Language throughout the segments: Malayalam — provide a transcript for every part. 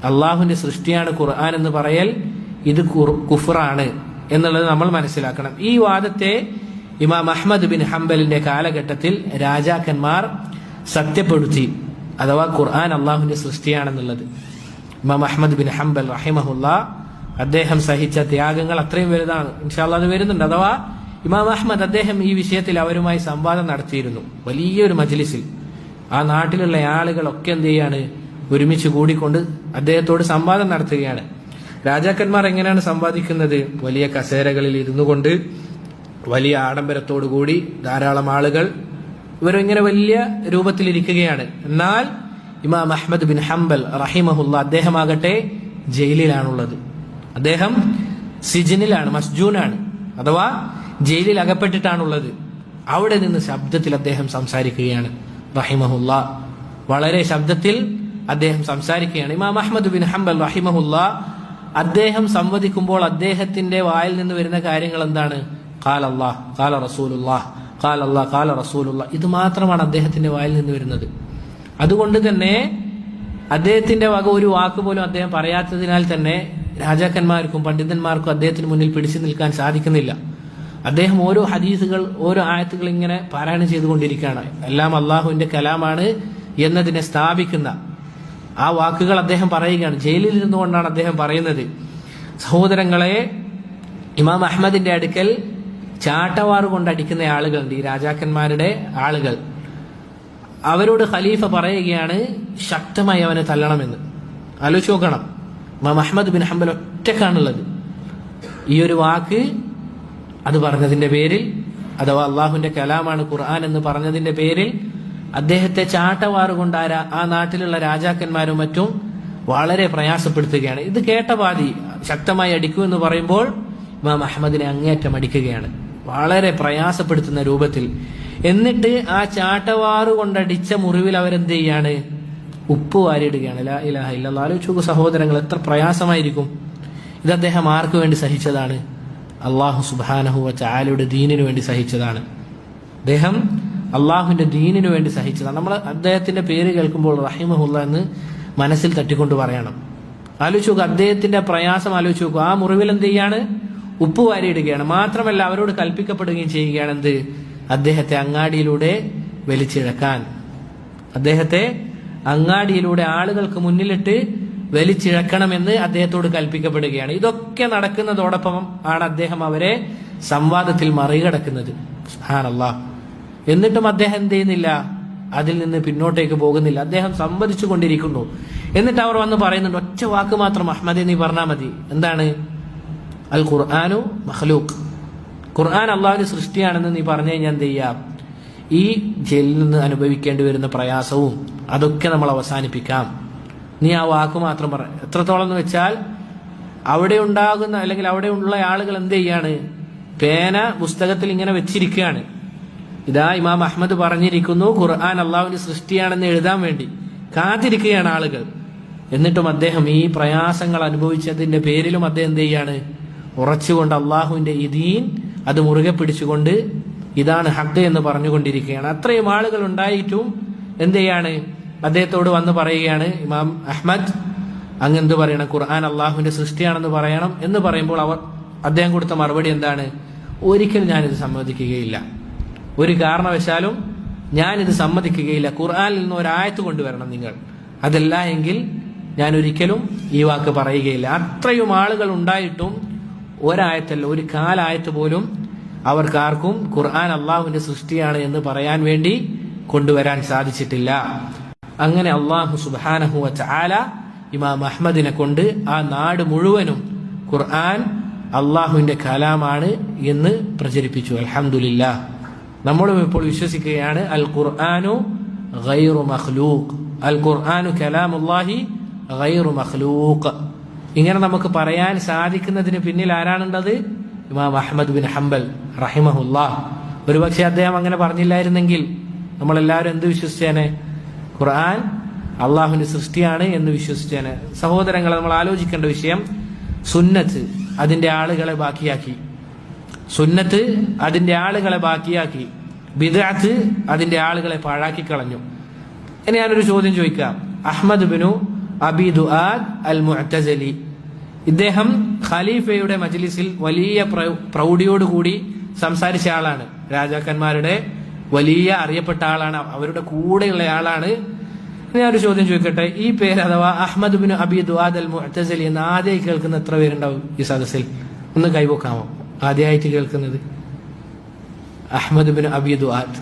അള്ളാഹുവിന്റെ സൃഷ്ടിയാണ് ഖുർആൻ എന്ന് പറയൽ ഇത് കുഫറാണ് എന്നുള്ളത് നമ്മൾ മനസ്സിലാക്കണം. ഈ വാദത്തെ ഇമാം അഹ്മദ് ബിൻ ഹംബലിന്റെ കാലഘട്ടത്തിൽ രാജാക്കന്മാർ സത്യപ്പെടുത്തി, അഥവാ ഖുർആൻ അള്ളാഹുവിന്റെ സൃഷ്ടിയാണെന്നുള്ളത്. ഇമാം അഹ്മദ് ബിൻ ഹംബൽ റഹിമഹുല്ലാ അദ്ദേഹം സഹിച്ച ത്യാഗങ്ങൾ അത്രയും വലുതാണ്. ഇൻഷാ അല്ലാഹ് അത് വരുന്നുണ്ട്. അഥവാ ഇമാം അഹ്മദ് അദ്ദേഹം ഈ വിഷയത്തിൽ അവരുമായി സംവാദം നടത്തിയിരുന്നു വലിയൊരു മജ്ലിസിൽ. ആ നാട്ടിലുള്ള ആളുകളൊക്കെ എന്ത് ചെയ്യാണ്, ഒരുമിച്ച് കൂടിക്കൊണ്ട് അദ്ദേഹത്തോട് സംവാദം നടത്തുകയാണ്. രാജാക്കന്മാർ എങ്ങനെയാണ് സംവാദിക്കുന്നത്? വലിയ കസേരകളിൽ ഇരുന്നു കൊണ്ട് വലിയ ആഡംബരത്തോടു കൂടി ധാരാളം ആളുകൾ ഇവരിങ്ങനെ വലിയ രൂപത്തിലിരിക്കുകയാണ്. എന്നാൽ ഇമാം അഹ്മദ് ബിൻ ഹംബൽ റഹിമഹുല്ല അദ്ദേഹമാകട്ടെ ജയിലിലാണുള്ളത്. അദ്ദേഹം സിജിനിലാണ്, മസ്ജൂനാണ്, അഥവാ ജയിലിൽ അകപ്പെട്ടിട്ടാണുള്ളത്. അവിടെ നിന്ന് ശബ്ദത്തിൽ അദ്ദേഹം സംസാരിക്കുകയാണ് റഹിമഹുല്ല. വളരെ ശബ്ദത്തിൽ അദ്ദേഹം സംസാരിക്കുകയാണ്. ഇമാം അഹ്മദ് ബിൻ ഹംബൽ റഹിമഹുല്ല അദ്ദേഹം സംവദിക്കുമ്പോൾ അദ്ദേഹത്തിന്റെ വായിൽ നിന്ന് വരുന്ന കാര്യങ്ങൾ എന്താണ്? ഖാല അല്ലാഹ്, ഖാല റസൂലുള്ളാഹ്, ഖാല അല്ലാഹ്, ഖാല റസൂലുള്ളാഹ്. ഇത് മാത്രമാണ് അദ്ദേഹത്തിന്റെ വായിൽ നിന്ന് വരുന്നത്. അതുകൊണ്ട് തന്നെ അദ്ദേഹത്തിന്റെ വക ഒരു വാക്ക് പോലും അദ്ദേഹം പറയാത്തതിനാൽ തന്നെ രാജാക്കന്മാർക്കും പണ്ഡിതന്മാർക്കും അദ്ദേഹത്തിന് മുന്നിൽ പിടിച്ചു നിൽക്കാൻ സാധിക്കുന്നില്ല. അദ്ദേഹം ഓരോ ഹദീസുകൾ, ഓരോ ആയത്തുകൾ ഇങ്ങനെ പാരായണം ചെയ്തുകൊണ്ടിരിക്കുകയാണ്. എല്ലാം അള്ളാഹുവിന്റെ കലാമാണ് എന്നതിനെ സ്ഥാപിക്കുന്ന ആ വാക്കുകൾ അദ്ദേഹം പറയുകയാണ്. ജയിലിൽ ഇരുന്നുകൊണ്ടാണ് അദ്ദേഹം പറയുന്നത്. സഹോദരങ്ങളെ, ഇമാം അഹ്മദിന്റെ അടുക്കൽ ചാട്ടവാറ് കൊണ്ട് അടിക്കുന്ന ആളുകളുണ്ട്, ഈ രാജാക്കന്മാരുടെ ആളുകൾ. അവരോട് ഖലീഫ പറയുകയാണ് ശക്തമായി അവനെ തല്ലണമെന്ന്. ആലോചിച്ച് നോക്കണം, ഇമാം അഹ്മദ് ബിൻ ഹംബൽ ഒറ്റക്കാണുള്ളത്. ഈ ഒരു വാക്ക് അത് പറഞ്ഞതിന്റെ പേരിൽ, അഥവാ അള്ളാഹുവിന്റെ കലാമാണ് ഖുർആൻ എന്ന് പറഞ്ഞതിന്റെ പേരിൽ അദ്ദേഹത്തെ ചാട്ടവാറ് കൊണ്ട് ആ നാട്ടിലുള്ള രാജാക്കന്മാരും മറ്റും വളരെ പ്രയാസപ്പെടുത്തുകയാണ്. ഇത് കേട്ട പാതി ശക്തമായി അടിക്കൂ എന്ന് പറയുമ്പോൾ ഇമാം അഹ്മദിനെ അങ്ങേയറ്റം അടിക്കുകയാണ്, വളരെ പ്രയാസപ്പെടുത്തുന്ന രൂപത്തിൽ. എന്നിട്ട് ആ ചാട്ടവാറ് കൊണ്ടടിച്ച മുറിവിൽ അവരെന്ത് ചെയ്യാണ്? ഉപ്പ് വാരിയിടുകയാണ്. ലാ ഇലാഹ ഇല്ലല്ലാഹ്. ആലോചിച്ചു സഹോദരങ്ങൾ, എത്ര പ്രയാസമായിരിക്കും ഇത്. അദ്ദേഹം ആർക്ക് വേണ്ടി സഹിച്ചതാണ്? അള്ളാഹു സുബ്ഹാനഹു വ തആലയുടെ ദീനിനു വേണ്ടി സഹിച്ചതാണ്. അദ്ദേഹം അള്ളാഹുവിന്റെ ദീനിനു വേണ്ടി സഹിച്ചതാണ്. നമ്മൾ അദ്ദേഹത്തിന്റെ പേര് കേൾക്കുമ്പോൾ റഹിമഹുല്ലാ എന്ന് മനസ്സിൽ തട്ടിക്കൊണ്ട് പറയണം. ആലോചിച്ച് നോക്കുക, അദ്ദേഹത്തിന്റെ പ്രയാസം ആലോചിച്ച് നോക്കുക. ആ മുറിവിൽ എന്ത് ചെയ്യാണ്? ഉപ്പ് വാരിയിടുകയാണ്. മാത്രമല്ല അവരോട് കൽപ്പിക്കപ്പെടുകയും ചെയ്യുകയാണ് എന്ത്? അദ്ദേഹത്തെ അങ്ങാടിയിലൂടെ വലിച്ചിഴക്കാൻ. അദ്ദേഹത്തെ അങ്ങാടിയിലൂടെ ആളുകൾക്ക് മുന്നിലിട്ട് വലിച്ചിഴക്കണമെന്ന് അദ്ദേഹത്തോട് കൽപ്പിക്കപ്പെടുകയാണ്. ഇതൊക്കെ നടക്കുന്നതോടൊപ്പം ആണ് അദ്ദേഹം അവരെ സംവാദത്തിൽ മറികടക്കുന്നത്. സുബ്ഹാനല്ലാഹ്. എന്നിട്ടും അദ്ദേഹം എന്ത് ചെയ്യുന്നില്ല? അതിൽ നിന്ന് പിന്നോട്ടേക്ക് പോകുന്നില്ല. അദ്ദേഹം സംവദിച്ചു കൊണ്ടിരിക്കുന്നു. എന്നിട്ട് അവർ വന്ന് പറയുന്നുണ്ട്, ഒറ്റ വാക്ക് മാത്രം അഹ്മദ് നീ പറഞ്ഞാൽ മതി. എന്താണ്? അൽ ഖുർആനു മഖ്ലൂഖ്. ഖുർആൻ അള്ളാഹുവിന്റെ സൃഷ്ടിയാണെന്ന് നീ പറഞ്ഞു കഴിഞ്ഞാൽ എന്ത് ചെയ്യാം? ഈ ജയിലിൽ നിന്ന് അനുഭവിക്കേണ്ടി വരുന്ന പ്രയാസവും അതൊക്കെ നമ്മൾ അവസാനിപ്പിക്കാം. നീ ആ വാക്ക് മാത്രം പറ. എത്രത്തോളം എന്ന് വെച്ചാൽ അവിടെ ഉണ്ടാകുന്ന അല്ലെങ്കിൽ അവിടെ ഉള്ള ആളുകൾ എന്ത് ചെയ്യാണ്? പേന പുസ്തകത്തിൽ ഇങ്ങനെ വെച്ചിരിക്കുകയാണ്. ഇതാ ഇമാം അഹ്മദ് പറഞ്ഞിരിക്കുന്നു ഖുർആൻ അള്ളാഹുവിന്റെ സൃഷ്ടിയാണെന്ന് എഴുതാൻ വേണ്ടി കാത്തിരിക്കുകയാണ് ആളുകൾ. എന്നിട്ടും അദ്ദേഹം ഈ പ്രയാസങ്ങൾ അനുഭവിച്ചതിന്റെ പേരിലും അദ്ദേഹം എന്ത് ചെയ്യാണ്? ഉറച്ചുകൊണ്ട് അള്ളാഹുവിന്റെ ഈ ദീൻ അത് മുറുകെ പിടിച്ചുകൊണ്ട് ഇതാണ് ഹഖ് എന്ന് പറഞ്ഞുകൊണ്ടിരിക്കുകയാണ്. അത്രയും ആളുകൾ ഉണ്ടായിട്ടും എന്ത് ചെയ്യാണ്? അദ്ദേഹത്തോട് വന്ന് പറയുകയാണ്, ഇമാം അഹ്മദ് അങ്ങ് എന്ത് പറയണം? ഖുർആൻ അള്ളാഹുവിന്റെ സൃഷ്ടിയാണെന്ന് പറയണം എന്ന് പറയുമ്പോൾ അദ്ദേഹം കൊടുത്ത മറുപടി എന്താണ്? ഒരിക്കലും ഞാനിത് സമ്മതിക്കുകയില്ല, ഒരു കാരണവശാലും ഞാനിത് സമ്മതിക്കുകയില്ല. ഖുർആനിൽ നിന്ന് ഒരായത്ത് കൊണ്ടുവരണം നിങ്ങൾ, അതല്ല എങ്കിൽ ഞാൻ ഒരിക്കലും ഈ വാക്ക് പറയുകയില്ല. അത്രയും ആളുകൾ ഉണ്ടായിട്ടും ഒരായത്തല്ല, ഒരു കാലായത്ത് പോലും അവർക്കാർക്കും ഖുർആൻ അള്ളാഹുവിന്റെ സൃഷ്ടിയാണ് എന്ന് പറയാൻ വേണ്ടി കൊണ്ടുവരാൻ സാധിച്ചിട്ടില്ല. അങ്ങനെ അള്ളാഹു സുബ്ഹാനഹു വ തആല ഇമാം അഹ്മദിനെ കൊണ്ട് ആ നാട് മുഴുവനും ഖുർആൻ അള്ളാഹുവിന്റെ കലാമാണ് എന്ന് പ്രചരിപ്പിച്ചു. അൽഹംദുലില്ലാഹ്. നമ്മളും ഇപ്പോൾ വിശ്വസിക്കുകയാണ് അൽ ഖുർആനു ഗൈറു മഖ്ലൂഖ്, അൽ ഖുർആനു കലാമുല്ലാഹി ഗൈറു മഖ്ലൂഖ്. ഇങ്ങനെ നമുക്ക് പറയാൻ സാധിക്കുന്നതിന് പിന്നിൽ ആരാണുള്ളത്? ഇമാം അഹ്മദ് ബിൻ ഹംബൽ റഹിമഹുല്ലാഹ്. ഒരുപക്ഷെ അദ്ദേഹം അങ്ങനെ പറഞ്ഞില്ലായിരുന്നെങ്കിൽ നമ്മളെല്ലാവരും എന്ത് വിശ്വസിച്ചേനെ? ഖുർആൻ അള്ളാഹുവിന്റെ സൃഷ്ടിയാണ് എന്ന് വിശ്വസിച്ചേനെ. സഹോദരങ്ങളെ, നമ്മൾ ആലോചിക്കേണ്ട വിഷയം, സുന്നത്ത് അതിന്റെ ആളുകളെ ബാക്കിയാക്കി, സുന്നത്ത് അതിന്റെ ആളുകളെ ബാക്കിയാക്കി, ബിദ്അത്ത് അതിന്റെ ആളുകളെ പാഴാക്കി കളഞ്ഞു. ഇനി ഞാനൊരു ചോദ്യം ചോദിക്കാം. അഹ്മദ് ബിനു അബി ദുആദ് അൽ മുഅ്തസിലി. ഇദ്ദേഹം ഖലീഫയുടെ മജ്ലിസിൽ വലിയ പ്രൗഢിയോടുകൂടി സംസാരിച്ച ആളാണ്. രാജാക്കന്മാരുടെ വലിയ അറിയപ്പെട്ട ആളാണ്, അവരുടെ കൂടെയുള്ള ആളാണ്. ഞാനൊരു ചോദ്യം ചോദിക്കട്ടെ, ഈ പേര് അഥവാ അഹ്മദ് ബിൻ അബി ദുആദ് അൽ മുഅ്തസിലി എന്ന് ആദ്യമായി കേൾക്കുന്ന എത്ര പേരുണ്ടാവും ഈ സദസ്സിൽ? ഒന്ന് കൈവക്കാമോ? ആദ്യമായിട്ട് കേൾക്കുന്നത് അഹ്മദ് ബിൻ അബി ദുആദ്.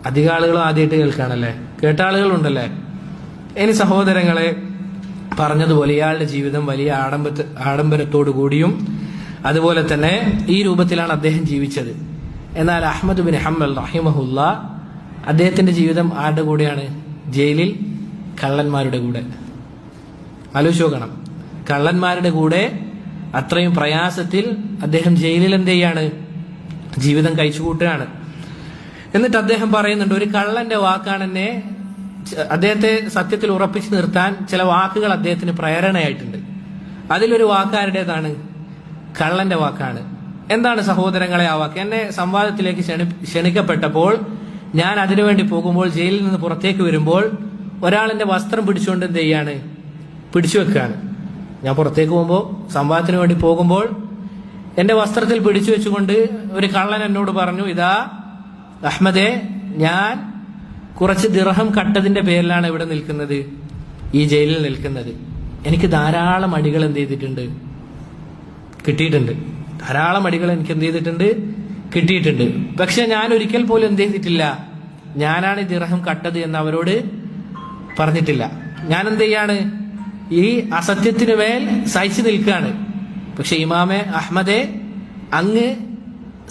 അധിക ആളുകളും ആദ്യമായിട്ട് കേൾക്കാണല്ലേ? കേട്ട ആളുകളുണ്ടല്ലേ? ഇനി സഹോദരങ്ങളെ, പറഞ്ഞതുപോലെ ഇയാളുടെ ജീവിതം വലിയ ആഡംബരത്തോടു കൂടിയും അതുപോലെ തന്നെ ഈ രൂപത്തിലാണ് അദ്ദേഹം ജീവിച്ചത്. എന്നാൽ അഹ്മദ് ബിൻ ഹംബൽ റഹിമഹുല്ല, അദ്ദേഹത്തിന്റെ ജീവിതം ആരുടെ കൂടെയാണ്? ജയിലിൽ കള്ളന്മാരുടെ കൂടെ. ആലോചിച്ച് നോക്കണം, കള്ളന്മാരുടെ കൂടെ അത്രയും പ്രയാസത്തിൽ അദ്ദേഹം ജയിലിൽ എന്ത് ചെയ്യാണ്? ജീവിതം കഴിച്ചു കൂട്ടുകയാണ്. എന്നിട്ട് അദ്ദേഹം പറയുന്നുണ്ട്, ഒരു കള്ളന്റെ വാക്കാണ് എന്നെ, അദ്ദേഹത്തെ സത്യത്തിൽ ഉറപ്പിച്ചു നിർത്താൻ ചില വാക്കുകൾ അദ്ദേഹത്തിന് പ്രേരണയായിട്ടുണ്ട്. അതിലൊരു വാക്കാരുടേതാണ്? കള്ളന്റെ വാക്കാണ്. എന്താണ് സഹോദരങ്ങളെ ആ വാക്ക്? എന്നെ സംവാദത്തിലേക്ക് ക്ഷണിക്കപ്പെട്ടപ്പോൾ ഞാൻ അതിനുവേണ്ടി പോകുമ്പോൾ, ജയിലിൽ നിന്ന് പുറത്തേക്ക് വരുമ്പോൾ ഒരാൾ എന്റെ വസ്ത്രം പിടിച്ചുകൊണ്ട് എന്ത് ചെയ്യാണ്? പിടിച്ചു വെക്കുകയാണ്. ഞാൻ പുറത്തേക്ക് പോകുമ്പോൾ, സംവാദത്തിന് വേണ്ടി പോകുമ്പോൾ എന്റെ വസ്ത്രത്തിൽ പിടിച്ചു വെച്ചുകൊണ്ട് ഒരു കള്ളൻ എന്നോട് പറഞ്ഞു, ഇതാ അഹ്മദേ, ഞാൻ കുറച്ച് ദിർഹം കട്ടതിന്റെ പേരിലാണ് ഇവിടെ നിൽക്കുന്നത്, ഈ ജയിലിൽ നിൽക്കുന്നത്. എനിക്ക് ധാരാളം അടികൾ എന്ത് ചെയ്തിട്ടുണ്ട്? കിട്ടിയിട്ടുണ്ട്. ധാരാളം അടികൾ എനിക്ക് എന്ത് ചെയ്തിട്ടുണ്ട്? കിട്ടിയിട്ടുണ്ട്. പക്ഷെ ഞാൻ ഒരിക്കൽ പോലും എന്ത് ചെയ്തിട്ടില്ല? ഞാനാണ് ഈ ദിർഹം കട്ടത് എന്ന് അവരോട് പറഞ്ഞിട്ടില്ല. ഞാൻ എന്ത് ചെയ്യാണ്? ഈ അസത്യത്തിന് മേൽ സഹിച്ചു നിൽക്കുകയാണ്. പക്ഷെ ഇമാമെ അഹ്മദേ, അങ്ങ്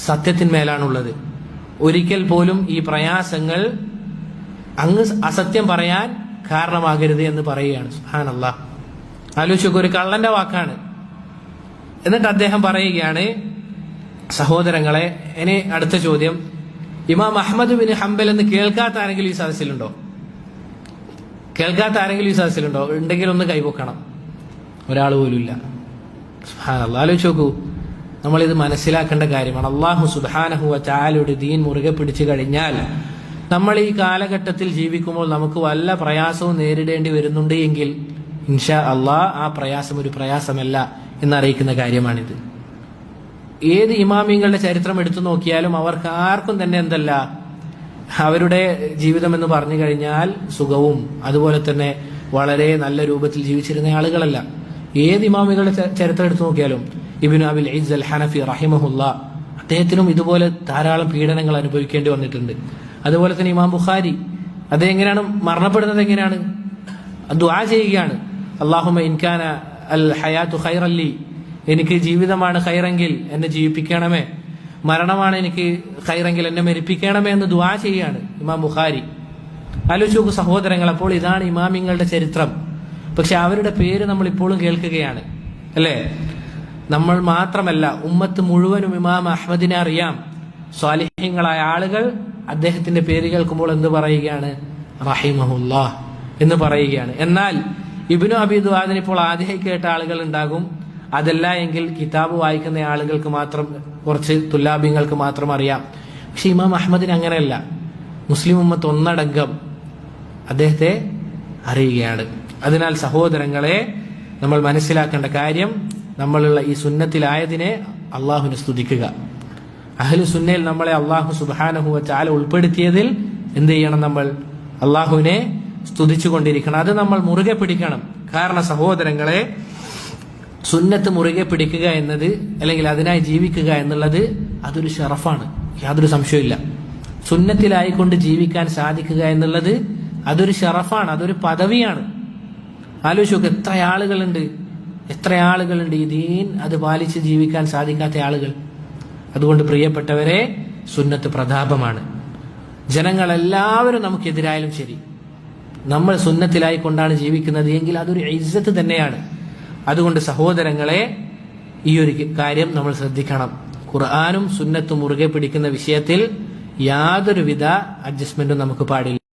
സത്യത്തിന്മേലാണുള്ളത്. ഒരിക്കൽ പോലും ഈ പ്രയാസങ്ങൾ അങ്ങ് അസത്യം പറയാൻ കാരണമാകരുത് എന്ന് പറയുകയാണ്. സുബ്ഹാനല്ലാഹ്. ആലോചിച്ചു, ഒരു കള്ളന്റെ വാക്കാണ്. എന്നിട്ട് അദ്ദേഹം പറയുകയാണ്, സഹോദരങ്ങളെ, ഇനി അടുത്ത ചോദ്യം, ഇമാം അഹ്മദ് ബിൻ ഹംബൽ എന്ന് കേൾക്കാത്ത ആരെങ്കിലും ഈ സദസ്സിലുണ്ടോ? കേൾക്കാത്ത ആരെങ്കിലും ഈ സദസ്സിലുണ്ടോ? ഉണ്ടെങ്കിൽ ഒന്ന് കൈവക്കണം. ഒരാൾ പോലും ഇല്ല. സുബ്ഹാനല്ലാഹ്. ആലോചിച്ച് നോക്കൂ, നമ്മളിത് മനസ്സിലാക്കേണ്ട കാര്യമാണ്. അല്ലാഹു സുബ്ഹാനഹു വ തആലയുടെ ദീൻ മുറുകെ പിടിച്ചു കഴിഞ്ഞാൽ, നമ്മൾ ഈ കാലഘട്ടത്തിൽ ജീവിക്കുമ്പോൾ നമുക്ക് വല്ല പ്രയാസവും നേരിടേണ്ടി വരുന്നുണ്ട് എങ്കിൽ ഇൻഷാ അല്ലാഹ് ആ പ്രയാസം ഒരു പ്രയാസമല്ല എന്നറിയിക്കുന്ന കാര്യമാണിത്. ഏത് ഇമാമിങ്ങളുടെ ചരിത്രം എടുത്തു നോക്കിയാലും അവർക്ക് ആർക്കും തന്നെ എന്തല്ല, അവരുടെ ജീവിതം എന്ന് പറഞ്ഞു കഴിഞ്ഞാൽ സുഖവും അതുപോലെ തന്നെ വളരെ നല്ല രൂപത്തിൽ ജീവിച്ചിരുന്ന ആളുകളല്ല. ഏത് ഇമാമികളുടെ ചരിത്രം എടുത്തു നോക്കിയാലും, ഇബ്നു അബിൽ ഇസ്സ് അൽ ഹനഫി റഹിമഹുല്ലാ, അദ്ദേഹത്തിനും ഇതുപോലെ ധാരാളം പീഡനങ്ങൾ അനുഭവിക്കേണ്ടി വന്നിട്ടുണ്ട്. അതുപോലെ തന്നെ ഇമാം ബുഖാരി, അദ്ദേഹം എങ്ങനെയാണ് മരണപ്പെടുന്നത്? എങ്ങനെയാണ്? ദുആ ചെയ്യുകയാണ്, അല്ലാഹുമ്മ ഇൻകാന അൽ ഹയാത്തു ഖൈറല്ലി, എനിക്ക് ജീവിതമാണ് ഖൈറെങ്കിൽ എന്നെ ജീവിപ്പിക്കണമേ, മരണമാണ് എനിക്ക് ഖൈറെങ്കിൽ എന്നെ മരിപ്പിക്കണമേ എന്ന് ദുആ ചെയ്യുകയാണ് ഇമാം ബുഖാരി. ആലോചിച്ച് നോക്കൂ സഹോദരങ്ങൾ, അപ്പോൾ ഇതാണ് ഇമാമിങ്ങളുടെ ചരിത്രം. പക്ഷെ അവരുടെ പേര് നമ്മൾ ഇപ്പോഴും കേൾക്കുകയാണ്, അല്ലേ? നമ്മൾ മാത്രമല്ല, ഉമ്മത്ത് മുഴുവനും ഇമാം അഹ്മദിനെ അറിയാം. സ്വാലിഹീങ്ങളായ ആളുകൾ അദ്ദേഹത്തിന്റെ പേര് കേൾക്കുമ്പോൾ എന്ത് പറയുകയാണ്? റഹിമഹുല്ലാഹ് എന്ന് പറയുകയാണ്. എന്നാൽ ഇബ്നു അബി ദുആദിനെ ഇപ്പോൾ ആദ്യമായി കേട്ട ആളുകൾ ഉണ്ടാകും. അതല്ല എങ്കിൽ കിതാബ് വായിക്കുന്ന ആളുകൾക്ക് മാത്രം, കുറച്ച് തുല്ലാബിങ്ങൾക്ക് മാത്രം അറിയാം. പക്ഷെ ഇമാം അഹ്മദിന് അങ്ങനെയല്ല. മുസ്ലിം ഉമ്മത്ത് ഒന്നടങ്കം അദ്ദേഹത്തെ അറിയുകയാണ്. അതിനാൽ സഹോദരങ്ങളെ, നമ്മൾ മനസ്സിലാക്കേണ്ട കാര്യം, നമ്മളുള്ള ഈ സുന്നത്തിലായതിനെ അള്ളാഹുവിനെ സ്തുതിക്കുക. അഹ്ലു സുന്നയിൽ നമ്മളെ അള്ളാഹു സുബ്ഹാനഹു വ തആല ഉൾപ്പെടുത്തിയതിൽ എന്ത് ചെയ്യണം? നമ്മൾ അള്ളാഹുവിനെ സ്തുതിച്ചു കൊണ്ടിരിക്കണം. അത് നമ്മൾ മുറുകെ പിടിക്കണം. കാരണം സഹോദരങ്ങളെ, സുന്നത്ത് മുറുകെ പിടിക്കുക എന്നത്, അല്ലെങ്കിൽ അതിനായി ജീവിക്കുക എന്നുള്ളത്, അതൊരു ഷറഫാണ്, യാതൊരു സംശയമില്ല. സുന്നത്തിലായിക്കൊണ്ട് ജീവിക്കാൻ സാധിക്കുക എന്നുള്ളത് അതൊരു ഷറഫാണ്, അതൊരു പദവിയാണ്. ആലോചിച്ച് നോക്ക്, എത്ര ആളുകളുണ്ട് ഈ ദീൻ അത് പാലിച്ച് ജീവിക്കാൻ സാധിക്കാത്ത ആളുകൾ. അതുകൊണ്ട് പ്രിയപ്പെട്ടവരെ, സുന്നത്ത് പ്രതാപമാണ്. ജനങ്ങളെല്ലാവരും നമുക്കെതിരായാലും ശരി, നമ്മൾ സുന്നത്തിലായിക്കൊണ്ടാണ് ജീവിക്കുന്നത് എങ്കിൽ അതൊരു ഇസ്സത്ത് തന്നെയാണ്. അതുകൊണ്ട് സഹോദരങ്ങളെ, ഈ ഒരു കാര്യം നമ്മൾ ശ്രദ്ധിക്കണം. ഖുർആനും സുന്നത്തും മുറുകെ പിടിക്കുന്ന വിഷയത്തിൽ യാതൊരുവിധ അഡ്ജസ്റ്റ്മെന്റും നമുക്ക് പാടില്ല.